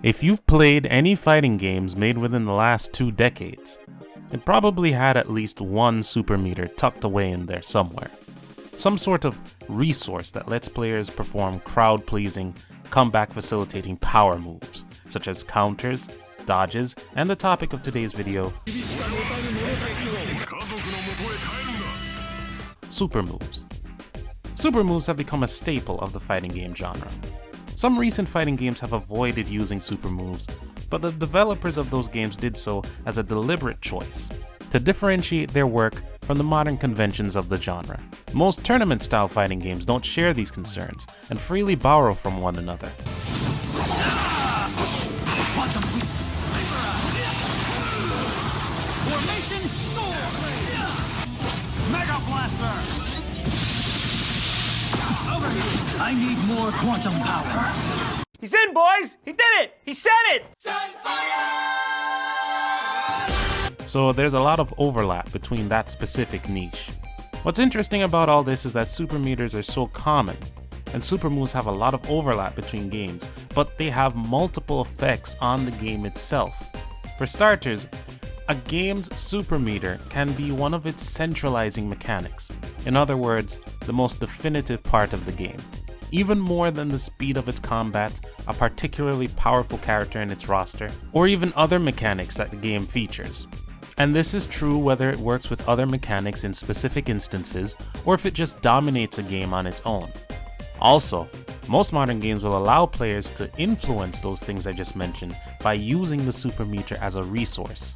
If you've played any fighting games made within the last 2 decades, it probably had at least one super meter tucked away in there somewhere. Some sort of resource that lets players perform crowd-pleasing, comeback-facilitating power moves, such as counters, dodges, and the topic of today's video, super moves. Super moves have become a staple of the fighting game genre. Some recent fighting games have avoided using super moves, but the developers of those games did so as a deliberate choice, to differentiate their work from the modern conventions of the genre. Most tournament-style fighting games don't share these concerns, and freely borrow from one another. Formation sword! Mega Blaster! Over here! I need more quantum power. He's in, boys! He did it! He said it! So there's a lot of overlap between that specific niche. What's interesting about all this is that super meters are so common, and super moves have a lot of overlap between games, but they have multiple effects on the game itself. For starters, a game's super meter can be one of its centralizing mechanics. In other words, the most definitive part of the game. Even more than the speed of its combat, a particularly powerful character in its roster, or even other mechanics that the game features. And this is true whether it works with other mechanics in specific instances, or if it just dominates a game on its own. Also, most modern games will allow players to influence those things I just mentioned by using the super meter as a resource.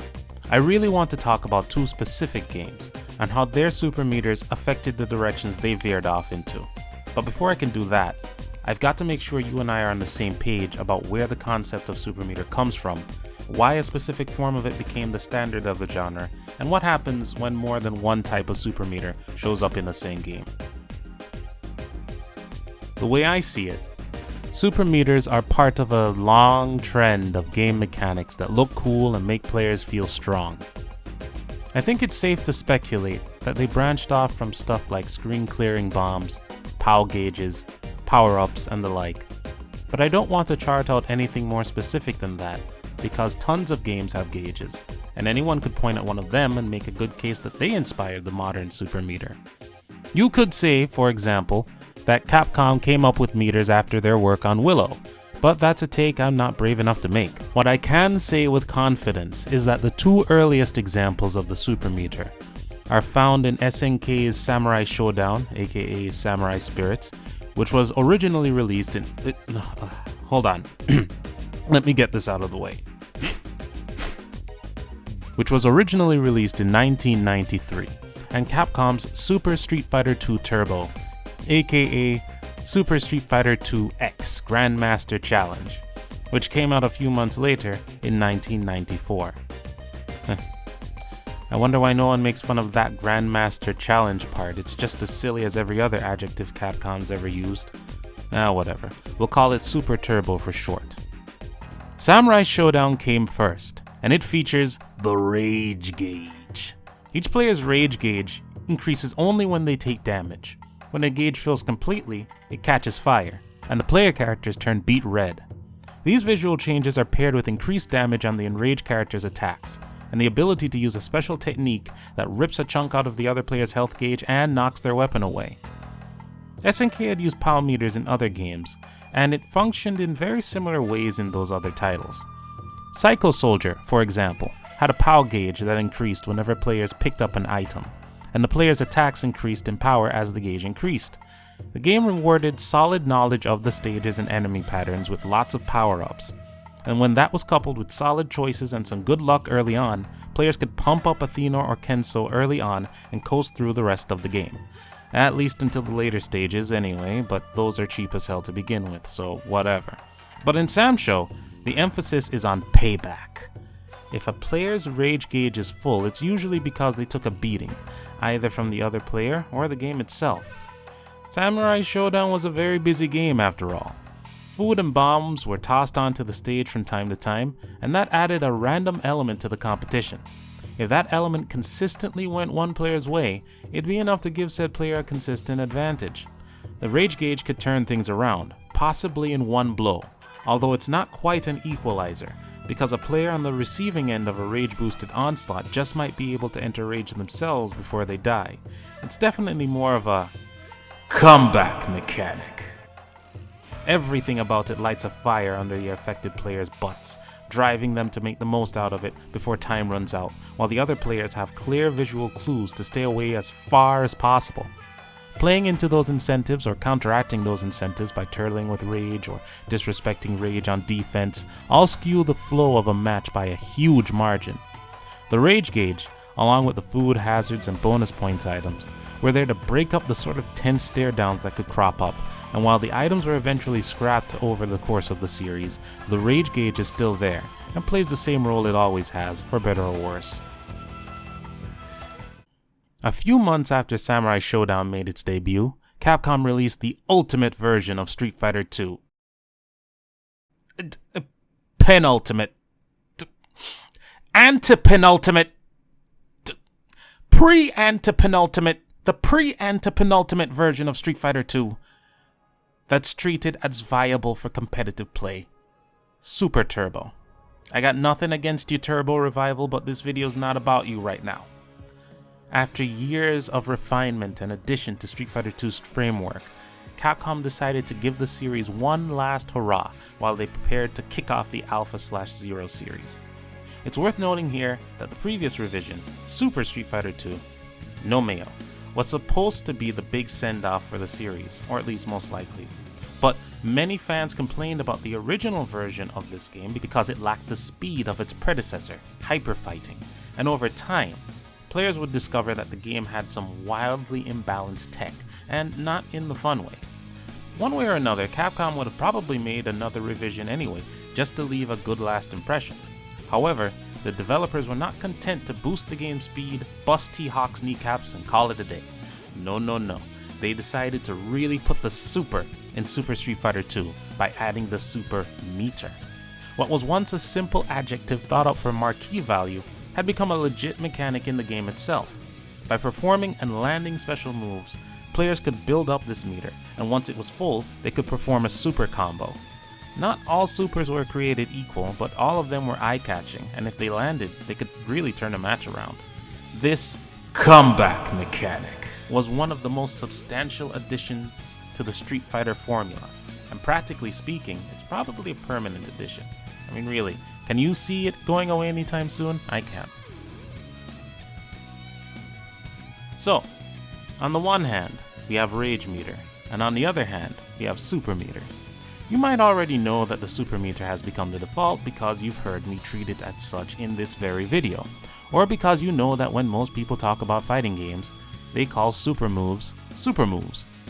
I really want to talk about 2 specific games, and how their super meters affected the directions they veered off into. But before I can do that, I've got to make sure you and I are on the same page about where the concept of super meter comes from, why a specific form of it became the standard of the genre, and what happens when more than one type of super meter shows up in the same game. The way I see it, super meters are part of a long trend of game mechanics that look cool and make players feel strong. I think it's safe to speculate that they branched off from stuff like screen clearing bombs, POW gauges, power-ups, and the like. But I don't want to chart out anything more specific than that, because tons of games have gauges, and anyone could point at one of them and make a good case that they inspired the modern super meter. You could say, for example, that Capcom came up with meters after their work on Willow, but that's a take I'm not brave enough to make. What I can say with confidence is that the 2 earliest examples of the super meter are found in SNK's Samurai Shodown, aka Samurai Spirits, which was originally released in... hold on. Let me get this out of the way. Which was originally released in 1993, and Capcom's Super Street Fighter II Turbo, aka Super Street Fighter II X Grandmaster Challenge, which came out a few months later in 1994. I wonder why no one makes fun of that Grandmaster Challenge part. It's just as silly as every other adjective Capcom's ever used. Whatever. We'll call it Super Turbo for short. Samurai Shodown came first, and it features the Rage Gauge. Each player's Rage Gauge increases only when they take damage. When a gauge fills completely, it catches fire, and the player characters turn beet red. These visual changes are paired with increased damage on the enraged character's attacks, and the ability to use a special technique that rips a chunk out of the other player's health gauge and knocks their weapon away. SNK had used POW meters in other games, and it functioned in very similar ways in those other titles. Psycho Soldier, for example, had a POW gauge that increased whenever players picked up an item, and the player's attacks increased in power as the gauge increased. The game rewarded solid knowledge of the stages and enemy patterns with lots of power-ups, and when that was coupled with solid choices and some good luck early on, players could pump up Athena or Kenso early on and coast through the rest of the game. At least until the later stages anyway, but those are cheap as hell to begin with, so whatever. But in Samsho, the emphasis is on payback. If a player's rage gauge is full, it's usually because they took a beating, either from the other player or the game itself. Samurai Shodown was a very busy game after all. Food and bombs were tossed onto the stage from time to time, and that added a random element to the competition. If that element consistently went one player's way, it'd be enough to give said player a consistent advantage. The rage gauge could turn things around, possibly in one blow, although it's not quite an equalizer, because a player on the receiving end of a rage-boosted onslaught just might be able to enter rage themselves before they die. It's definitely more of a comeback mechanic. Everything about it lights a fire under the affected players' butts, driving them to make the most out of it before time runs out, while the other players have clear visual clues to stay away as far as possible. Playing into those incentives or counteracting those incentives by turtling with rage or disrespecting rage on defense all skew the flow of a match by a huge margin. The rage gauge, along with the food, hazards, and bonus points items, were there to break up the sort of tense stare downs that could crop up, and while the items were eventually scrapped over the course of the series, the rage gauge is still there and plays the same role it always has, for better or worse. A few months after Samurai Shodown made its debut, Capcom released the ultimate version of Street Fighter 2. Penultimate. Antepenultimate. Pre-antepenultimate. The pre-antepenultimate version of Street Fighter 2 that's treated as viable for competitive play. Super Turbo. I got nothing against you, Turbo Revival, but this video's not about you right now. After years of refinement and addition to Street Fighter 2's framework, Capcom decided to give the series one last hurrah while they prepared to kick off the Alpha/Zero series. It's worth noting here that the previous revision, Super Street Fighter 2, No Mayo, was supposed to be the big send-off for the series, or at least most likely. But many fans complained about the original version of this game because it lacked the speed of its predecessor, Hyper Fighting, and over time, players would discover that the game had some wildly imbalanced tech, and not in the fun way. One way or another, Capcom would have probably made another revision anyway, just to leave a good last impression. However, the developers were not content to boost the game's speed, bust T-Hawk's kneecaps, and call it a day. No. They decided to really put the super in Super Street Fighter 2 by adding the super meter. What was once a simple adjective thought up for marquee value had become a legit mechanic in the game itself. By performing and landing special moves, players could build up this meter, and once it was full, they could perform a super combo. Not all supers were created equal, but all of them were eye-catching, and if they landed, they could really turn a match around. This comeback mechanic was one of the most substantial additions to the Street Fighter formula, and practically speaking, it's probably a permanent addition. I mean, really, can you see it going away anytime soon? I can't. So, on the one hand, we have Rage Meter, and on the other hand, we have Super Meter. You might already know that the Super Meter has become the default because you've heard me treat it as such in this very video, or because you know that when most people talk about fighting games, they call super moves,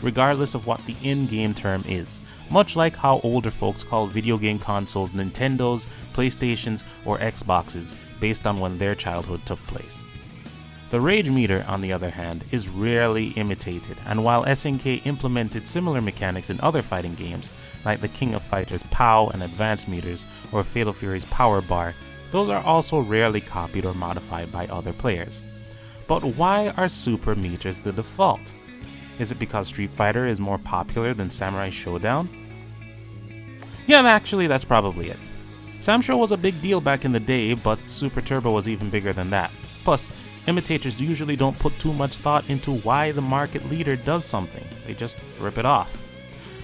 regardless of what the in-game term is, much like how older folks call video game consoles Nintendos, PlayStations, or Xboxes based on when their childhood took place. The Rage Meter, on the other hand, is rarely imitated, and while SNK implemented similar mechanics in other fighting games, like the King of Fighters POW and Advanced Meters, or Fatal Fury's Power Bar, those are also rarely copied or modified by other players. But why are Super Meters the default? Is it because Street Fighter is more popular than Samurai Shodown? Yeah, actually, that's probably it. Samsho was a big deal back in the day, but Super Turbo was even bigger than that. Plus, imitators usually don't put too much thought into why the market leader does something, they just rip it off.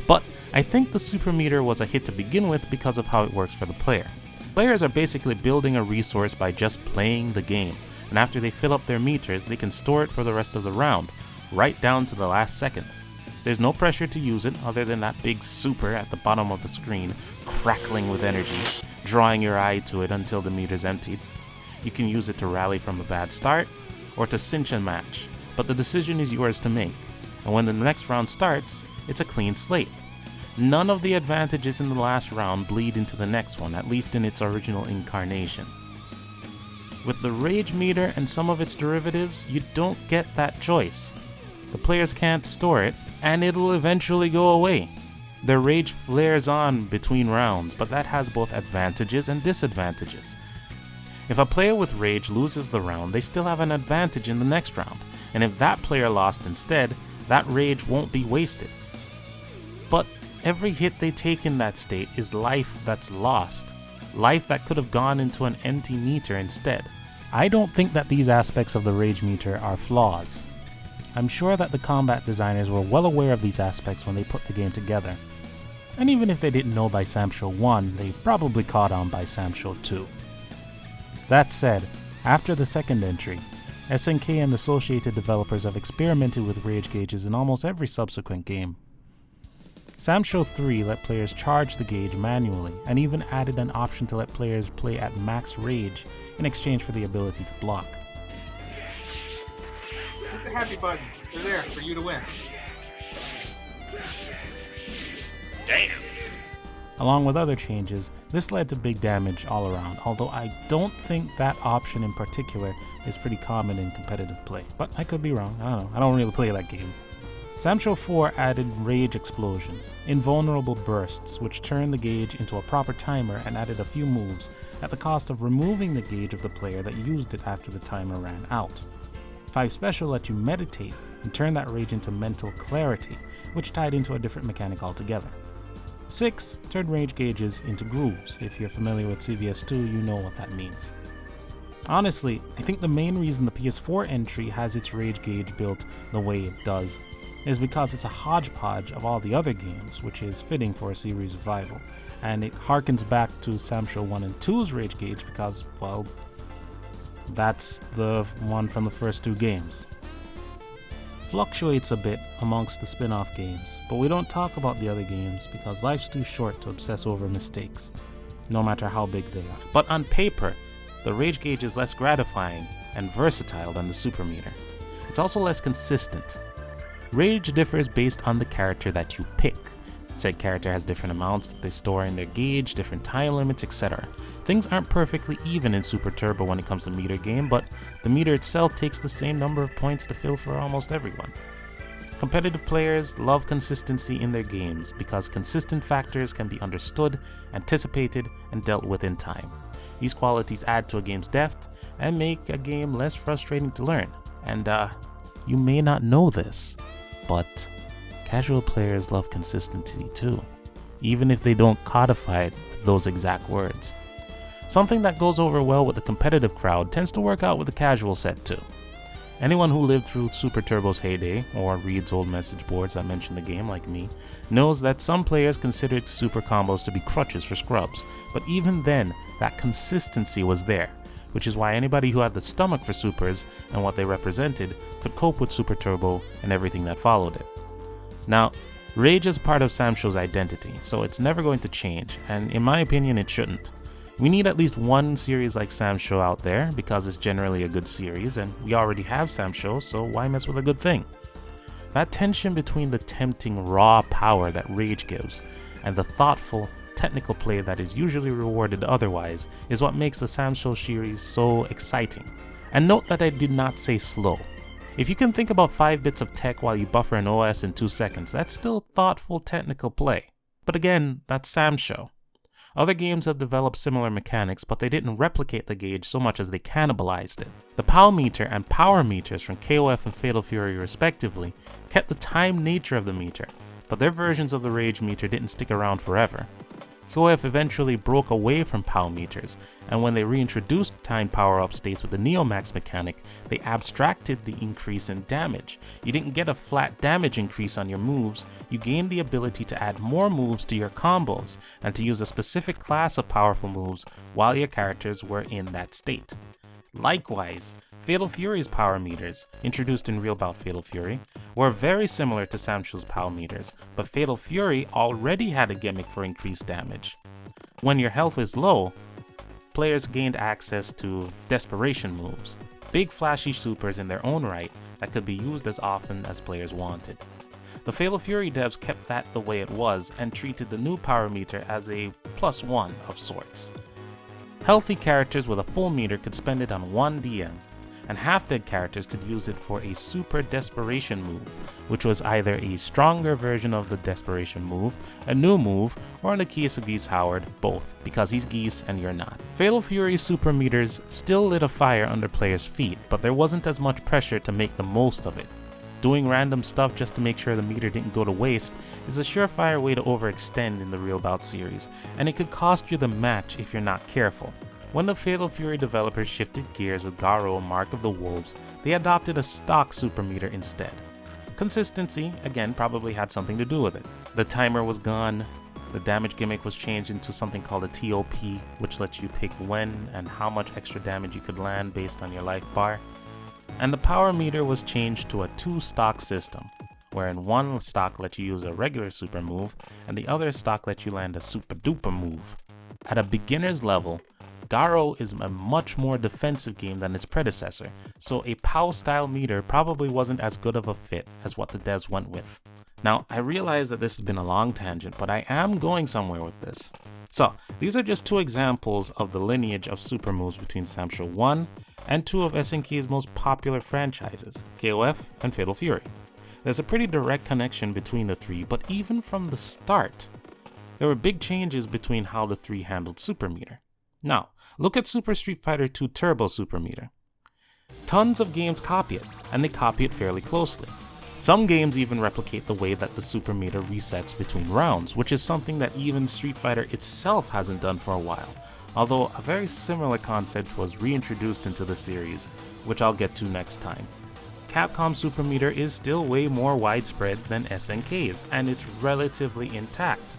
But I think the Super Meter was a hit to begin with because of how it works for the player. Players are basically building a resource by just playing the game, and after they fill up their meters, they can store it for the rest of the round, right down to the last second. There's no pressure to use it other than that big super at the bottom of the screen, crackling with energy, drawing your eye to it until the meter's emptied. You can use it to rally from a bad start, or to cinch a match, but the decision is yours to make, and when the next round starts, it's a clean slate. None of the advantages in the last round bleed into the next one, at least in its original incarnation. With the Rage Meter and some of its derivatives, you don't get that choice. The players can't store it, and it'll eventually go away. Their rage flares on between rounds, but that has both advantages and disadvantages. If a player with rage loses the round, they still have an advantage in the next round, and if that player lost instead, that rage won't be wasted. But every hit they take in that state is life that's lost, life that could have gone into an empty meter instead. I don't think that these aspects of the rage meter are flaws. I'm sure that the combat designers were well aware of these aspects when they put the game together. And even if they didn't know by Sam Show 1, they probably caught on by Sam Show 2. That said, after the second entry, SNK and associated developers have experimented with rage gauges in almost every subsequent game. Sam Show 3 let players charge the gauge manually, and even added an option to let players play at max rage in exchange for the ability to block. Hit the happy button. They're there for you to win. Damn. Along with other changes, this led to big damage all around, although I don't think that option in particular is pretty common in competitive play. But I could be wrong, I don't know, I don't really play that game. Sam Show 4 added rage explosions, invulnerable bursts, which turned the gauge into a proper timer and added a few moves at the cost of removing the gauge of the player that used it after the timer ran out. 5 Special let you meditate and turn that rage into mental clarity, which tied into a different mechanic altogether. 6 turned rage gauges into grooves. If you're familiar with CVS2, you know what that means. Honestly, I think the main reason the PS4 entry has its rage gauge built the way it does is because it's a hodgepodge of all the other games, which is fitting for a series revival, and it harkens back to Sam Show 1 and 2's rage gauge because, well, that's the one from the first 2 games. Fluctuates a bit amongst the spin-off games, but we don't talk about the other games because life's too short to obsess over mistakes, no matter how big they are. But on paper, the rage gauge is less gratifying and versatile than the super meter. It's also less consistent. Rage differs based on the character that you pick. Said character has different amounts that they store in their gauge, different time limits, etc. Things aren't perfectly even in Super Turbo when it comes to meter game, but the meter itself takes the same number of points to fill for almost everyone. Competitive players love consistency in their games because consistent factors can be understood, anticipated, and dealt with in time. These qualities add to a game's depth and make a game less frustrating to learn. And you may not know this, but casual players love consistency too, even if they don't codify it with those exact words. Something that goes over well with the competitive crowd tends to work out with the casual set too. Anyone who lived through Super Turbo's heyday, or reads old message boards that mention the game like me, knows that some players considered super combos to be crutches for scrubs, but even then, that consistency was there, which is why anybody who had the stomach for supers and what they represented could cope with Super Turbo and everything that followed it. Now, rage is part of Sam Show's identity, so it's never going to change, and in my opinion it shouldn't. We need at least one series like Sam Show out there because it's generally a good series, and we already have Sam Show, so why mess with a good thing? That tension between the tempting raw power that rage gives and the thoughtful, technical play that is usually rewarded otherwise is what makes the Sam Show series so exciting. And note that I did not say slow. If you can think about 5 bits of tech while you buffer an OS in 2 seconds, that's still thoughtful technical play. But again, that's Sam Show. Other games have developed similar mechanics, but they didn't replicate the gauge so much as they cannibalized it. The POW meter and power meters from KOF and Fatal Fury respectively kept the time nature of the meter, but their versions of the rage meter didn't stick around forever. KOF eventually broke away from POW meters, and when they reintroduced time power-up states with the Neomax mechanic, they abstracted the increase in damage. You didn't get a flat damage increase on your moves, you gained the ability to add more moves to your combos, and to use a specific class of powerful moves while your characters were in that state. Likewise, Fatal Fury's power meters, introduced in Real Bout Fatal Fury, were very similar to Sam Show's POW meters, but Fatal Fury already had a gimmick for increased damage. When your health is low, players gained access to desperation moves, big flashy supers in their own right that could be used as often as players wanted. The Fatal Fury devs kept that the way it was and treated the new power meter as a +1 of sorts. Healthy characters with a full meter could spend it on 1 DM, and half-dead characters could use it for a super desperation move, which was either a stronger version of the desperation move, a new move, or in the case of Geese Howard, both, because he's Geese and you're not. Fatal Fury's super meters still lit a fire under players' feet, but there wasn't as much pressure to make the most of it. Doing random stuff just to make sure the meter didn't go to waste is a surefire way to overextend in the Real Bout series, and it could cost you the match if you're not careful. When the Fatal Fury developers shifted gears with Garo Mark of the Wolves, they adopted a stock super meter instead. Consistency, again, probably had something to do with it. The timer was gone, the damage gimmick was changed into something called a TOP, which lets you pick when and how much extra damage you could land based on your life bar. And the power meter was changed to a 2-stock system, wherein one stock lets you use a regular super move, and the other stock lets you land a super duper move. At a beginner's level, Garo is a much more defensive game than its predecessor, so a POW style meter probably wasn't as good of a fit as what the devs went with. Now, I realize that this has been a long tangent, but I am going somewhere with this. So, these are just 2 examples of the lineage of super moves between Samsho 1 and 2 of SNK's most popular franchises, KOF and Fatal Fury. There's a pretty direct connection between the 3, but even from the start, there were big changes between how the 3 handled super meter. Now, look at Super Street Fighter 2 Turbo Super Meter. Tons of games copy it, and they copy it fairly closely. Some games even replicate the way that the super meter resets between rounds, which is something that even Street Fighter itself hasn't done for a while, although a very similar concept was reintroduced into the series, which I'll get to next time. Capcom Super Meter is still way more widespread than SNK's, and it's relatively intact.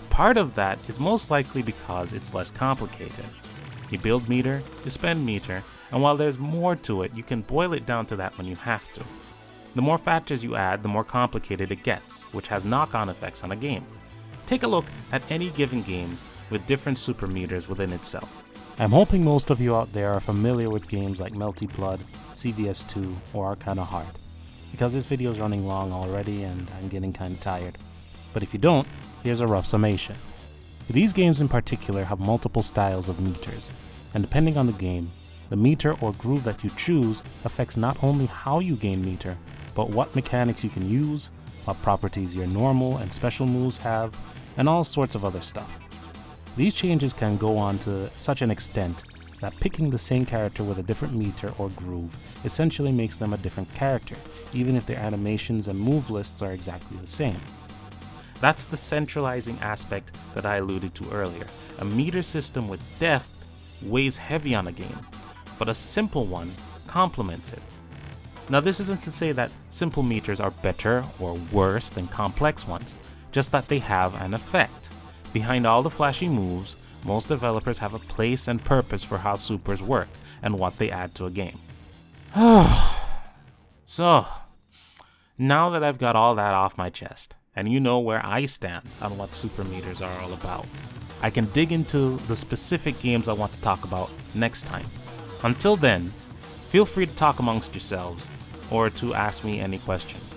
Part of that is most likely because it's less complicated. You build meter, you spend meter, and while there's more to it, you can boil it down to that when you have to. The more factors you add, the more complicated it gets, which has knock-on effects on a game. Take a look at any given game with different super meters within itself. I'm hoping most of you out there are familiar with games like Melty Blood, CVS2, or Arcana Heart, because this video is running long already and I'm getting kinda tired. But if you don't, here's a rough summation. These games in particular have multiple styles of meters, and depending on the game, the meter or groove that you choose affects not only how you gain meter, but what mechanics you can use, what properties your normal and special moves have, and all sorts of other stuff. These changes can go on to such an extent that picking the same character with a different meter or groove essentially makes them a different character, even if their animations and move lists are exactly the same. That's the centralizing aspect that I alluded to earlier. A meter system with depth weighs heavy on a game, but a simple one complements it. Now, this isn't to say that simple meters are better or worse than complex ones, just that they have an effect. Behind all the flashy moves, most developers have a place and purpose for how supers work and what they add to a game. So, now that I've got all that off my chest, and you know where I stand on what super meters are all about, I can dig into the specific games I want to talk about next time. Until then, feel free to talk amongst yourselves or to ask me any questions.